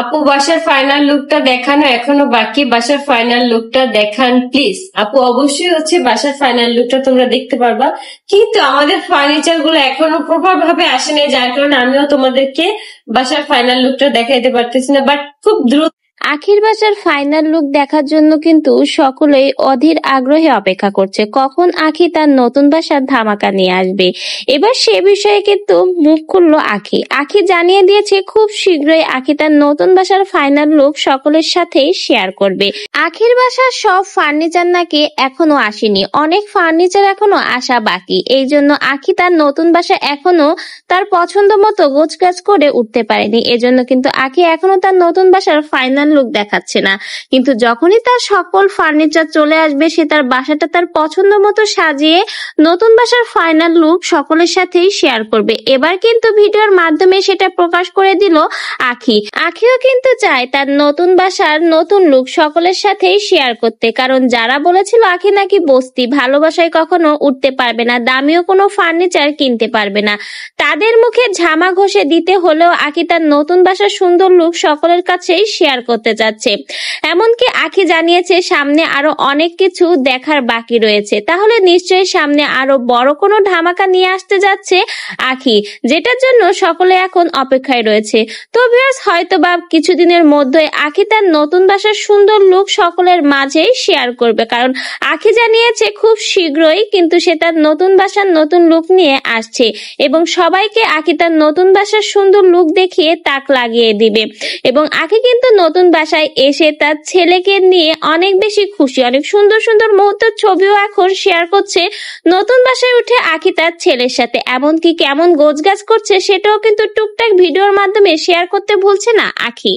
আপু বাসার ফাইনাল লুকটা দেখানো এখনো বাকি, বাসার ফাইনাল লুকটা দেখান প্লিজ। আপু অবশ্যই বাসার ফাইনাল লুকটা তোমরা দেখতে পারবা, কিন্তু আমাদের ফার্নিচার গুলো এখনো প্রপার ভাবে আসেনি, যার কারণে আমিও তোমাদেরকে বাসার ফাইনাল লুকটা দেখাইতে পারতেছি না, বাট খুব দ্রুত। আখির বাসার ফাইনাল লুক দেখার জন্য কিন্তু সকলেই অধীর আগ্রহে অপেক্ষা করছে কখন আখি তার নতুন বাসার ধামাকা নিয়ে আসবে। এবার সে বিষয়ে কিন্তু মুখ খুললো আখি। আখি জানিয়ে দিয়েছে খুব শীঘ্রই আখি তার নতুন বাসার ফাইনাল লুক সকলের সাথেই শেয়ার করবে। আখির বাসার সব ফার্নিচার নাকি এখনো আসেনি, অনেক ফার্নিচার এখনো আসা বাকি, এই জন্য আখি তার নতুন বাসা এখনো তার পছন্দ মতো গোছগাছ করে উঠতে পারেনি। এজন্য কিন্তু আখি এখনো তার নতুন বাসার ফাইনাল লুক দেখাচ্ছে না, কিন্তু যখনই তার সকল ফার্নিচার চলে আসবে সে তার বাসাটা তার পছন্দ মতো সাজিয়ে নতুন বাসার ফাইনাল লুক সকলের সাথেই শেয়ার করবে। এবার কিন্তু ভিডিওর মাধ্যমে সেটা প্রকাশ করে দিল আখি। আখিও কিন্তু চায় তার নতুন বাসার নতুন লুক সকলের সাথেই শেয়ার করতে, কারণ যারা বলেছিল আখি নাকি বস্তি, ভালোবাসায় কখনো উঠতে পারবে না, দামিও কোনো ফার্নিচার কিনতে পারবে না, তাদের মুখে ঝামা ঘষে দিতে হলেও আখি তার নতুন বাসার সুন্দর লুক সকলের কাছেই শেয়ার করতে যাচ্ছে। এমনকি আখি জানিয়েছে সামনে আরো অনেক কিছু দেখার বাকি রয়েছে, তাহলে নিশ্চয়ই সামনে আরো বড় কোনো ধামাকা নিয়ে আসতে যাচ্ছে আখি, যেটার জন্য সকলে এখন অপেক্ষায় রয়েছে। তো ভিউয়ার্স, হয়তোবা কিছুদিনের মধ্যে আখি তার নতুন বাসার সুন্দর লুক সকলের মাঝেই শেয়ার করবে, কারণ আখি জানিয়েছে খুব শীঘ্রই কিন্তু সে তার নতুন বাসার নতুন লুক নিয়ে আসছে এবং সবাইকে আখি তার নতুন বাসার সুন্দর লুক দেখিয়ে তাক লাগিয়ে দিবে। এবং আখি কিন্তু নতুন বাসায় এসে তার ছেলেকে নিয়ে অনেক বেশি খুশি, অনেক সুন্দর সুন্দর মুহূর্তের ছবিও এখন শেয়ার করছে নতুন বাসায় উঠে আখি তার ছেলের সাথে। এমনকি কেমন গোছগাছ করছে সেটাও কিন্তু টুকটাক ভিডিওর মাধ্যমে শেয়ার করতে ভুলছে না আখি।